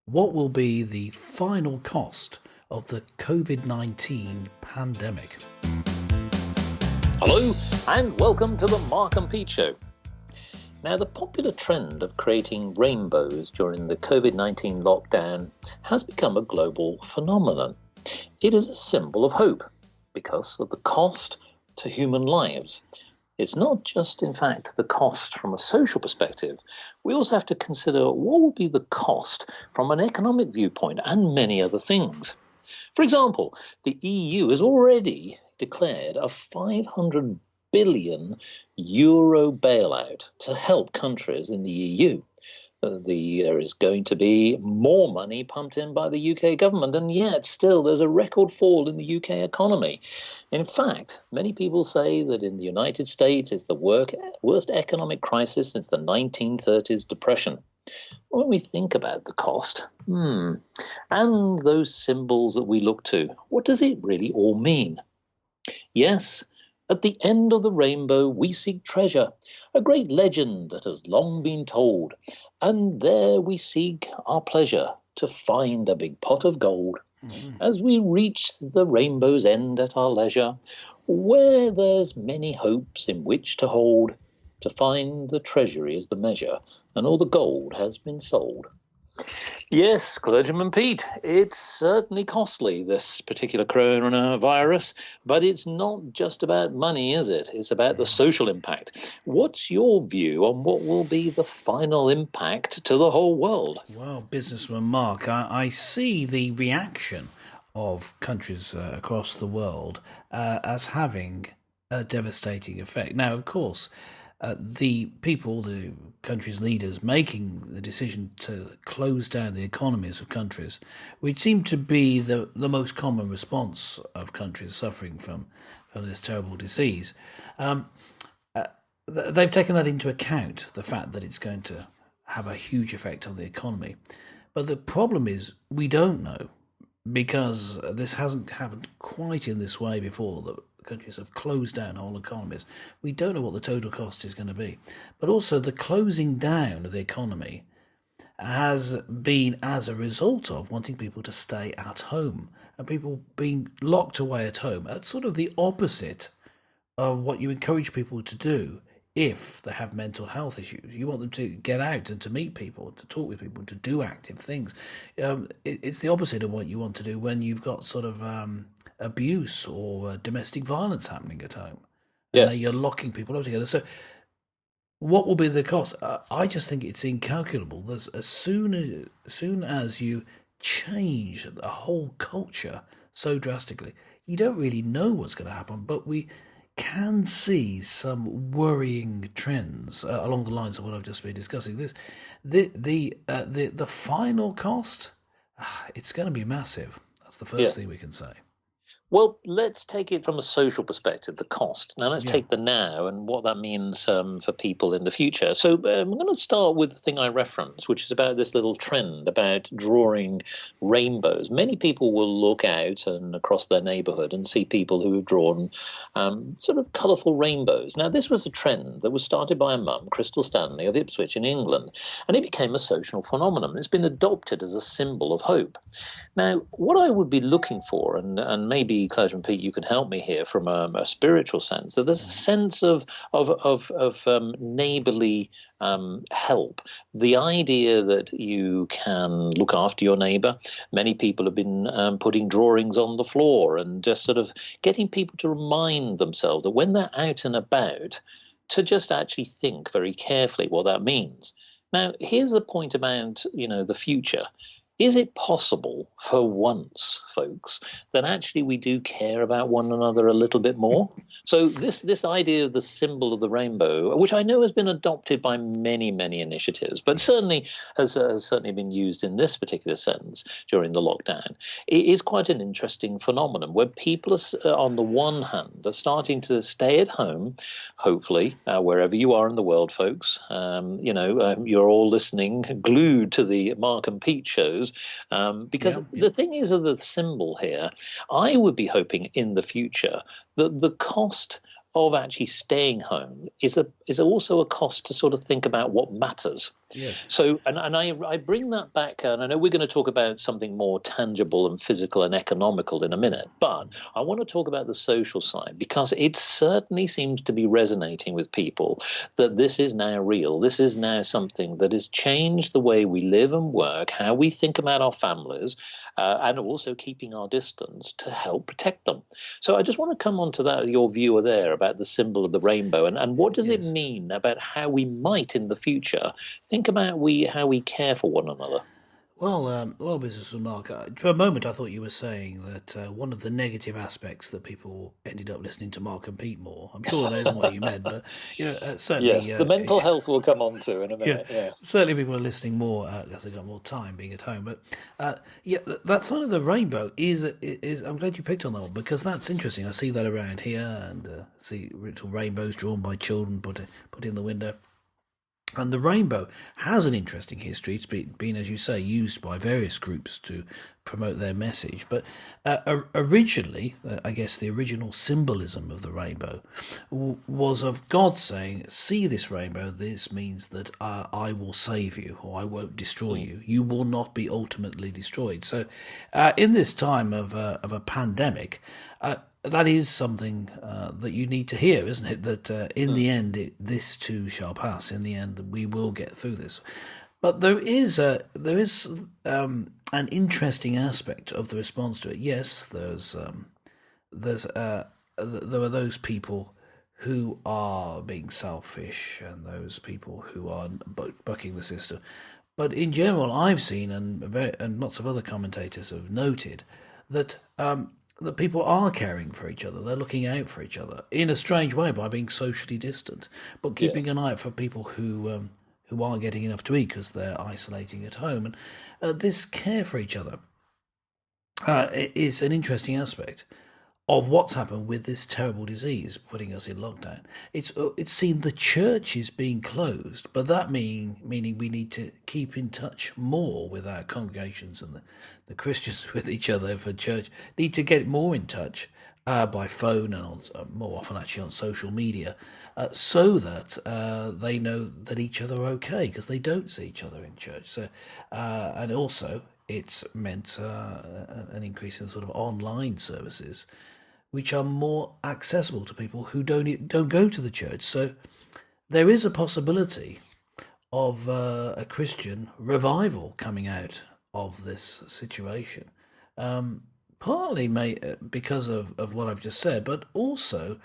What will be the final cost of the COVID-19 pandemic? Hello, and welcome to the Mark and Pete Show. Now, the popular trend of creating rainbows during the COVID-19 lockdown has become a global phenomenon. It is a symbol of hope because of the cost to human lives. It's not just, in fact, the cost from a social perspective. We also have to consider what will be the cost from an economic viewpoint and many other things. For example, the EU has already declared a 500 billion euro bailout to help countries in the EU. There is going to be more money pumped in by the UK government, and yet still there's a record fall in the UK economy. In fact, many people say that in the United States it's the worst economic crisis since the 1930s depression. When we think about the cost, and those symbols that we look to, what does it really all mean? Yes, at the end of the rainbow we seek treasure, a great legend that has long been told, and there we seek our pleasure to find a big pot of gold. As we reach the rainbow's end at our leisure, where there's many hopes in which to hold, to find the treasury is the measure, and all the gold has been sold. Yes, Clergyman Pete, it's certainly costly, this particular coronavirus, but it's not just about money, is it? It's about the social impact. What's your view on what will be the final impact to the whole world? Well, businessman Mark, I see the reaction of countries across the world as having a devastating effect. Now, of course, the countries' leaders making the decision to close down the economies of countries, which seem to be the most common response of countries suffering from this terrible disease, they've taken that into account, the fact that it's going to have a huge effect on the economy. But the problem is we don't know, because this hasn't happened quite in this way before. The countries have closed down whole economies. We don't know what the total cost is going to be. But also the closing down of the economy has been as a result of wanting people to stay at home and people being locked away at home. That's sort of the opposite of what you encourage people to do if they have mental health issues. You want them to get out and to meet people, to talk with people, to do active things. It's the opposite of what you want to do when you've got sort of abuse or domestic violence happening at home. And now Yes. you're locking people up together. So what will be the cost? I just think it's incalculable. As soon as you change the whole culture so drastically, you don't really know what's going to happen, but we can see some worrying trends along the lines of what I've just been discussing. The final cost, it's going to be massive. That's the Yeah. first thing we can say. Well, let's take it from a social perspective, the cost. Now, let's Yeah. take the now and what that means for people in the future. So, I'm going to start with the thing I referenced, which is about this little trend about drawing rainbows. Many people will look out and across their neighborhood and see people who have drawn sort of colourful rainbows. Now, this was a trend that was started by a mum, Crystal Stanley of Ipswich in England, and it became a social phenomenon. It's been adopted as a symbol of hope. Now, what I would be looking for, and maybe Clergyman Pete, you can help me here from a spiritual sense, that there's a sense of neighbourly help. The idea that you can look after your neighbour. Many people have been putting drawings on the floor and just sort of getting people to remind themselves that when they're out and about, to just actually think very carefully what that means. Now, here's the point about, the future. Is it possible for once, folks, that actually we do care about one another a little bit more? So this idea of the symbol of the rainbow, which I know has been adopted by many, many initiatives, but certainly has certainly been used in this particular sense during the lockdown, it is quite an interesting phenomenon where people are, on the one hand, are starting to stay at home, hopefully, wherever you are in the world, folks. You're all listening, glued to the Mark and Pete shows. Because the thing is of the symbol here, I would be hoping in the future that the cost of actually staying home is also a cost to sort of think about what matters. Yes. So, and I bring that back, and I know we're going to talk about something more tangible and physical and economical in a minute, but I want to talk about the social side, because it certainly seems to be resonating with people that this is now real. This is now something that has changed the way we live and work, how we think about our families, and also keeping our distance to help protect them. So I just want to come on to that, your view there about the symbol of the rainbow, and what does it Yes. mean about how we might in the future think about how we care for one another. Well, Mrs. Mark, for a moment I thought you were saying that one of the negative aspects that people ended up listening to Mark and Pete more. I'm sure that isn't what you meant, but Yes, certainly, the mental health we'll come on to in a yeah, minute. Yes. certainly people are listening more as they got more time being at home. But that side of the rainbow is. I'm glad you picked on that one, because that's interesting. I see that around here, and see little rainbows drawn by children put in the window. And the rainbow has an interesting history. It's been, as you say, used by various groups to promote their message. But originally, I guess the original symbolism of the rainbow was of God saying, "See this rainbow. This means that I will save you, or I won't destroy you. You will not be ultimately destroyed." So, in this time of a pandemic, that is something that you need to hear, isn't it? That in the end, this too shall pass. In the end, we will get through this. But there is an interesting aspect of the response to it. Yes, there are those people who are being selfish, and those people who are bucking the system. But in general, I've seen, and lots of other commentators have noted, that that people are caring for each other. They're looking out for each other in a strange way by being socially distant, but Yeah. keeping an eye out for people who aren't getting enough to eat because they're isolating at home. And this care for each other is an interesting aspect of what's happened with this terrible disease, putting us in lockdown. It's seen the churches being closed, but that meaning we need to keep in touch more with our congregations, and the Christians with each other for church need to get more in touch by phone, and more often actually on social media, so that they know that each other are okay, because they don't see each other in church. So, and also it's meant an increase in sort of online services, which are more accessible to people who don't go to the church. So there is a possibility of a Christian revival coming out of this situation. Partly because of what I've just said, but also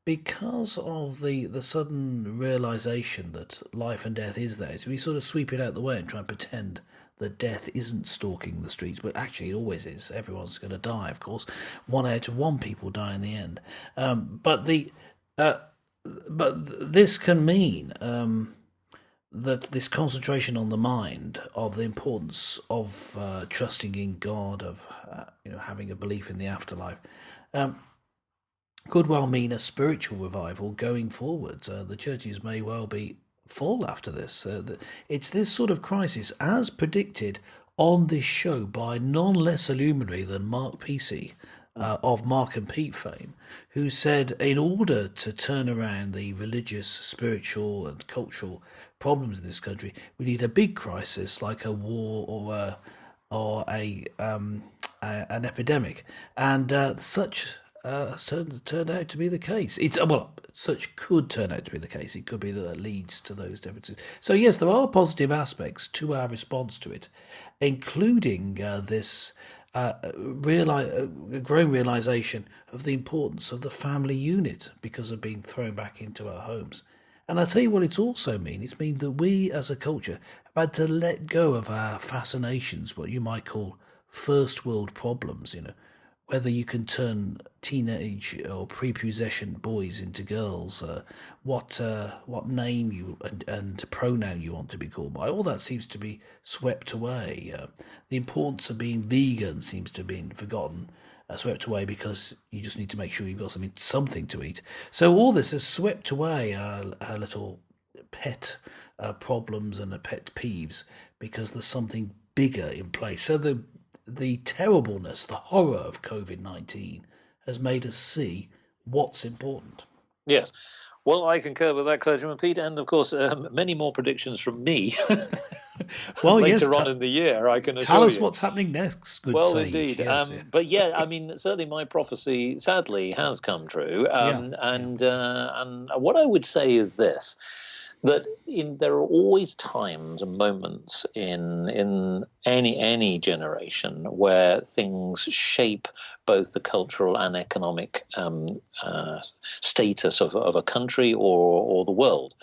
because of the sudden realization that life and death is there. So we sort of sweep it out the way and try and pretend that death isn't stalking the streets, but actually it always is. Everyone's going to die, of course. 1 out of 1 people die in the end. But this can mean that this concentration on the mind, of the importance of trusting in God, of having a belief in the afterlife, could well mean a spiritual revival going forward. The churches may well be full after this. It's this sort of crisis, as predicted on this show by none less a luminary than Mark Pesey, of Mark and Pete fame, who said, in order to turn around the religious, spiritual, and cultural problems in this country, we need a big crisis like a war or an epidemic, and such has turned out to be the case. Such could turn out to be the case. It could be that leads to those differences. So yes, there are positive aspects to our response to it, including this growing realization of the importance of the family unit because of being thrown back into our homes. And I tell you what it's also mean. It's mean that we as a culture have had to let go of our fascinations, what you might call first world problems, whether you can turn teenage or prepubescent boys into girls, what name you and pronoun you want to be called by, all that seems to be swept away. The importance of being vegan seems to have been forgotten, swept away, because you just need to make sure you've got something to eat. So all this has swept away our little pet problems and pet peeves, because there's something bigger in place. So the terribleness, the horror of COVID-19 has made us see what's important. Yes. Well, I concur with that, Clergyman Pete, and of course, many more predictions from me Well, yes, later on in the year, I can tell assure us you. what's happening next, good Well, sage. indeed. Yes, yeah. But yeah, I mean, certainly my prophecy, sadly, has come true. Yeah, yeah. And what I would say is this: that there are always times and moments in any generation where things shape both the cultural and economic status of a country or the world.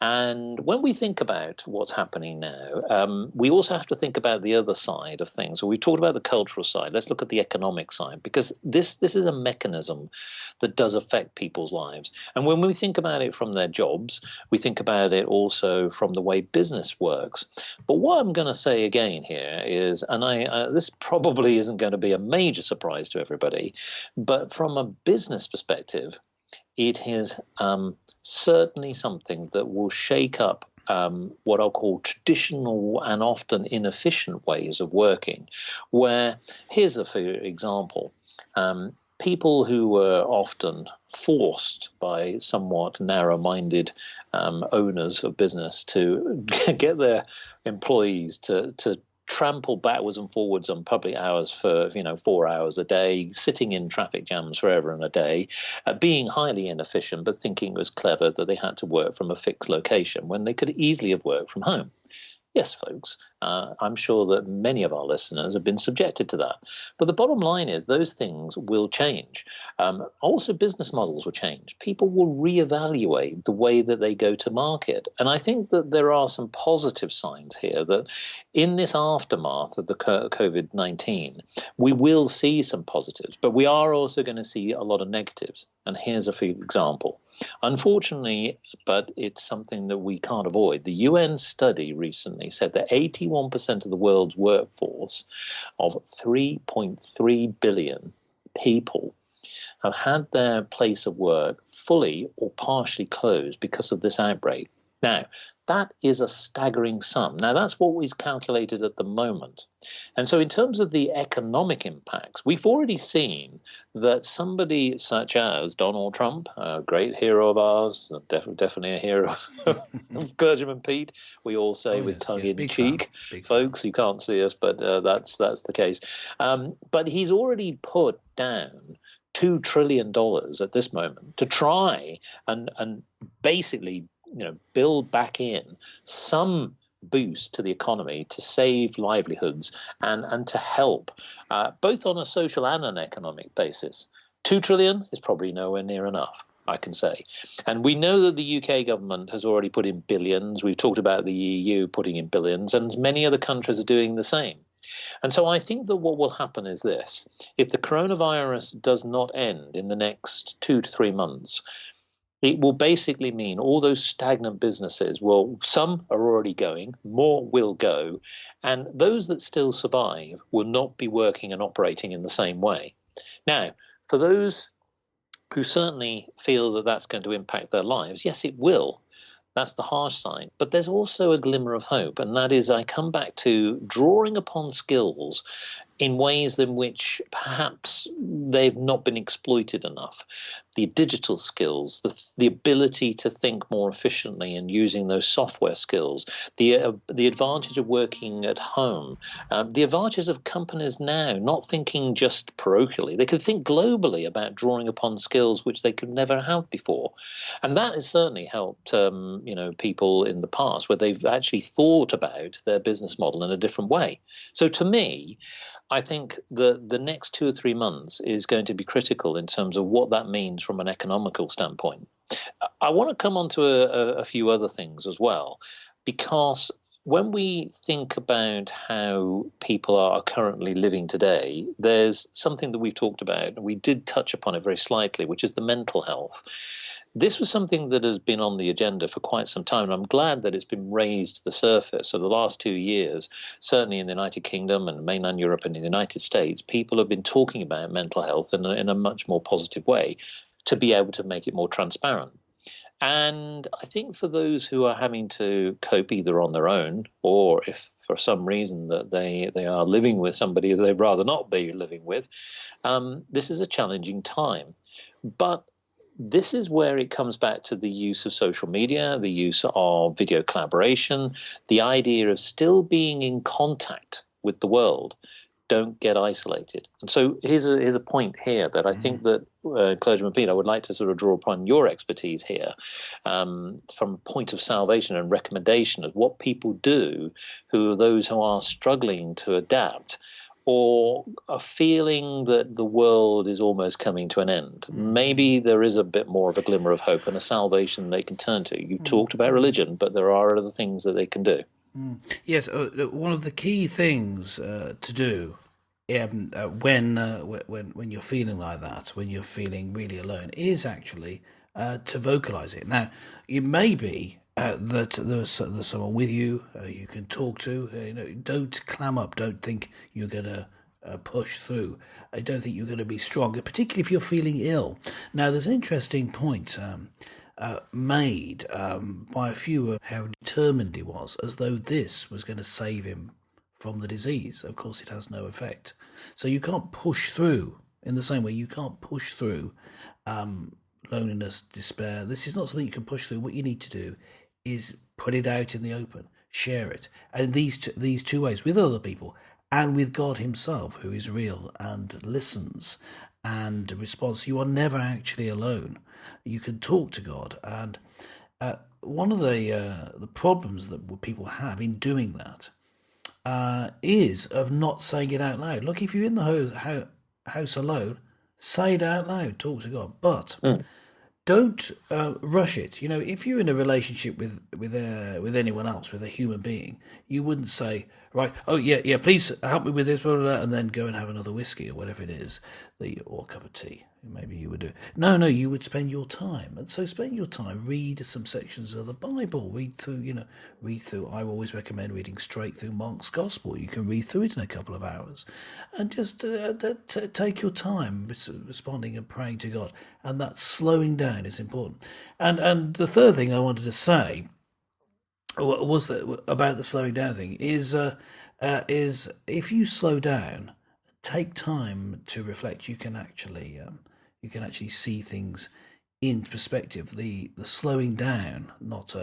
And when we think about what's happening now, we also have to think about the other side of things. So we talked about the cultural side. Let's look at the economic side, because this is a mechanism that does affect people's lives. And when we think about it from their jobs, we think about it also from the way business works. But what I'm going to say again here is, and this probably isn't going to be a major surprise to everybody, but from a business perspective, it is certainly something that will shake up what I'll call traditional and often inefficient ways of working, where, here's a for example, people who were often forced by somewhat narrow-minded owners of business to get their employees to trample backwards and forwards on public hours for 4 hours a day, sitting in traffic jams forever and a day, being highly inefficient, but thinking it was clever that they had to work from a fixed location when they could easily have worked from home. Yes, folks, I'm sure that many of our listeners have been subjected to that. But the bottom line is those things will change. Also, business models will change. People will reevaluate the way that they go to market. And I think that there are some positive signs here that in this aftermath of the COVID-19, we will see some positives, but we are also going to see a lot of negatives. And here's a few example. Unfortunately, but it's something that we can't avoid. The UN study recently said that 81% of the world's workforce of 3.3 billion people have had their place of work fully or partially closed because of this outbreak. Now, that is a staggering sum. Now, that's what is calculated at the moment. And so in terms of the economic impacts, we've already seen that somebody such as Donald Trump, a great hero of ours, definitely a hero of Clergyman Pete, we all say with tongue in cheek, folks, you can't see us, but that's the case. But he's already put down $2 trillion at this moment to try and basically build back in some boost to the economy to save livelihoods and to help both on a social and an economic basis. 2 trillion is probably nowhere near enough, I can say. And we know that the UK government has already put in billions. We've talked about the EU putting in billions, and many other countries are doing the same. And so I think that what will happen is this. If the coronavirus does not end in the next 2 to 3 months, it will basically mean all those stagnant businesses some are already going, more will go, and those that still survive will not be working and operating in the same way. Now, for those who certainly feel that that's going to impact their lives, yes, it will. That's the harsh side. But there's also a glimmer of hope, and that is I come back to drawing upon skills in ways in which perhaps they've not been exploited enough. The digital skills, the ability to think more efficiently and using those software skills, the advantage of working at home, the advantages of companies now not thinking just parochially. They could think globally about drawing upon skills which they could never have before. And that has certainly helped people in the past where they've actually thought about their business model in a different way. So to me, I think the next 2 or 3 months is going to be critical in terms of what that means from an economical standpoint. I want to come on to a few other things as well, because when we think about how people are currently living today, there's something that we've talked about, and we did touch upon it very slightly, which is the mental health. This was something that has been on the agenda for quite some time, and I'm glad that it's been raised to the surface. So the last 2 years, certainly in the United Kingdom and mainland Europe and in the United States, people have been talking about mental health in a much more positive way to be able to make it more transparent. And I think for those who are having to cope either on their own or if for some reason that they are living with somebody they'd rather not be living with, this is a challenging time. But this is where it comes back to the use of social media, the use of video collaboration, the idea of still being in contact with the world. Don't get isolated. And so here's a point here that I think that Clergyman Pete, I would like to sort of draw upon your expertise here, from a point of salvation and recommendation of what people do who are those who are struggling to adapt or are feeling that the world is almost coming to an end. Maybe there is a bit more of a glimmer of hope and a salvation they can turn to. You talked about religion, but there are other things that they can do. Yes, one of the key things to do when you're feeling like that, when you're feeling really alone, is actually to vocalize it. Now, it may be that there's someone with you you can talk to. Don't clam up. Don't think you're going to push through. I don't think you're going to be strong, particularly if you're feeling ill. Now, there's an interesting point made by a few of how determined he was, as though this was going to save him from the disease. Of course, it has no effect. So you can't push through in the same way you can't push through loneliness, despair. This is not something you can push through. What you need to do is put it out in the open, share it, and these two ways, with other people and with God himself, who is real and listens and responds. You are never actually alone. You can talk to God, and one of the problems that people have in doing that is of not saying it out loud. Look, if you're in the house alone, say it out loud, talk to God, but don't rush it. If you're in a relationship with anyone else, with a human being, you wouldn't say, right, oh yeah, please help me with this, blah, blah, blah, and then go and have another whiskey or whatever it is, or a cup of tea. Maybe you would do. No, you would spend your time, and so spend your time. Read some sections of the Bible. Read through. I always recommend reading straight through Mark's Gospel. You can read through it in a couple of hours, and just take your time responding and praying to God. And that slowing down is important. And the third thing I wanted to say was about the slowing down thing is if you slow down, take time to reflect, you can actually see things in perspective. The slowing down, not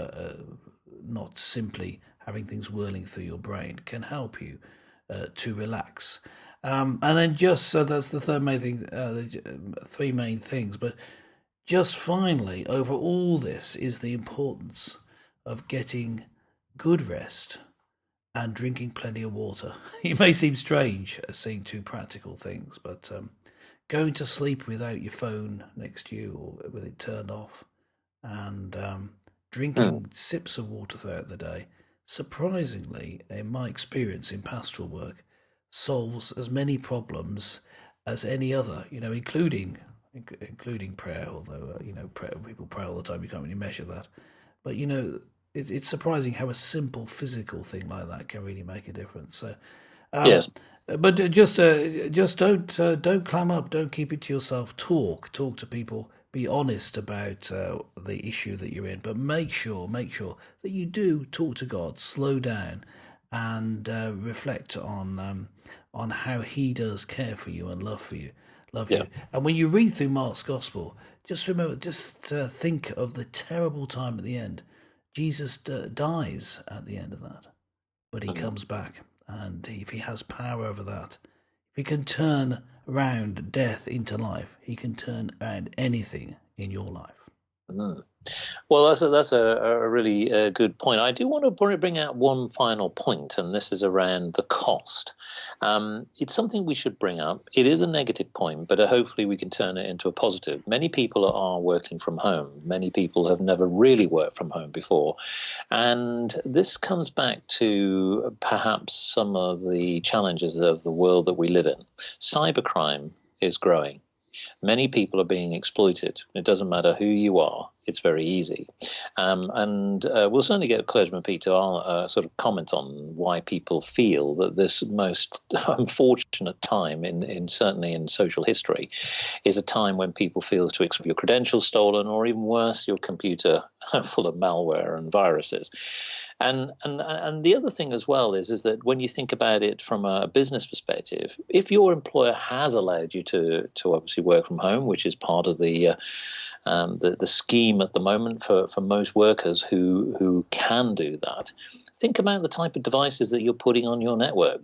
simply having things whirling through your brain, can help you to relax. And then just so that's the third main thing, the three main things. But just finally, over all this is the importance of getting good rest and drinking plenty of water. It may seem strange seeing two practical things, but going to sleep without your phone next to you or with it turned off, and drinking sips of water throughout the day, surprisingly, in my experience in pastoral work, solves as many problems as any other, including prayer, although, people pray all the time, you can't really measure that. But, it's surprising how a simple physical thing like that can really make a difference. So, Yes. But just don't clam up. Don't keep it to yourself. Talk to people. Be honest about the issue that you're in. But make sure that you do talk to God. Slow down, and reflect on how He does care for you and love you. And when you read through Mark's Gospel, just remember, think of the terrible time at the end. Jesus dies at the end of that, but he comes back, and if he has power over that, if he can turn around death into life, he can turn around anything in your life. Well, that's a really good point. I do want to bring out one final point, and this is around the cost. It's something we should bring up. It is a negative point, but hopefully we can turn it into a positive. Many people are working from home. Many people have never really worked from home before. And this comes back to perhaps some of the challenges of the world that we live in. Cybercrime is growing. Many people are being exploited. It doesn't matter who you are. it's very easy. And we'll certainly get Clergyman Pete to sort of comment on why people feel that this most unfortunate time, certainly in social history, is a time when people feel to expect your credentials stolen, or even worse, your computer full of malware and viruses. And the other thing as well is that when you think about it from a business perspective, if your employer has allowed you to obviously work from home, which is part of the scheme at the moment for most workers who can do that, think about the type of devices that you're putting on your network.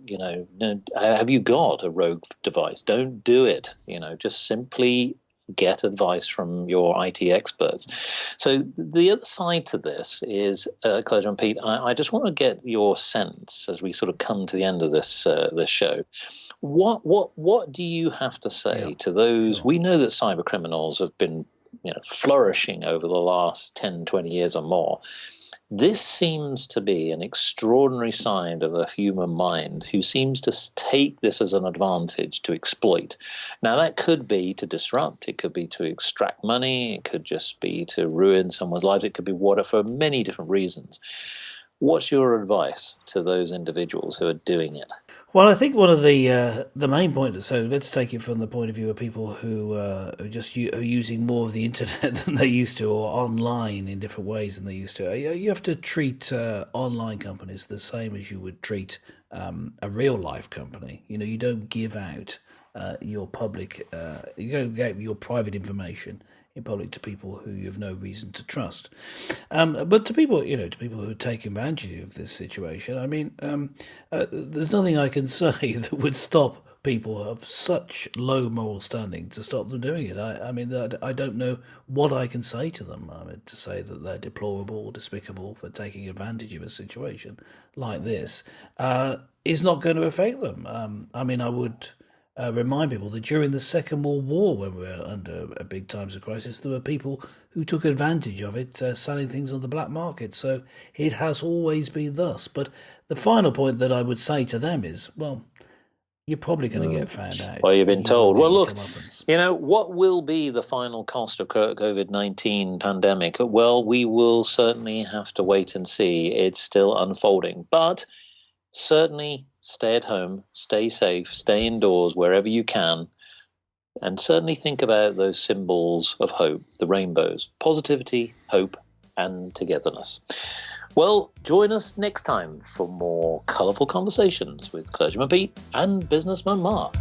Have you got a rogue device? Don't do it. Just simply get advice from your IT experts. So the other side to this is, Clergyman Pete, I just want to get your sense as we sort of come to the end of this show. What do you have to say to those? Sure. We know that cyber criminals have been flourishing over the last 10, 20 years or more. This seems to be an extraordinary sign of a human mind who seems to take this as an advantage to exploit. Now, that could be to disrupt. It could be to extract money. It could just be to ruin someone's lives. It could be water for many different reasons. What's your advice to those individuals who are doing it? Well, I think one of the main points. So let's take it from the point of view of people who are using more of the internet than they used to, or online in different ways than they used to. You have to treat online companies the same as you would treat a real life company. You don't give out your public, you don't give your private information in public to people who you have no reason to trust. But to people who take advantage of this situation, I mean, there's nothing I can say that would stop people of such low moral standing to stop them doing it. I mean, I don't know what I can say to them. I mean, to say that they're deplorable or despicable for taking advantage of a situation like this is not going to affect them. I mean, I would remind people that during the Second World War, when we were under a big times of crisis, there were people who took advantage of it, selling things on the black market. So it has always been thus. But the final point that I would say to them is, well, you're probably going to get found out. Well, you've been told. Well, look, what will be the final cost of COVID-19 pandemic? Well, we will certainly have to wait and see. It's still unfolding. But certainly stay at home, stay safe, stay indoors wherever you can, and certainly think about those symbols of hope, the rainbows, positivity, hope, and togetherness. Well, join us next time for more colourful conversations with Clergyman Pete and Businessman Mark.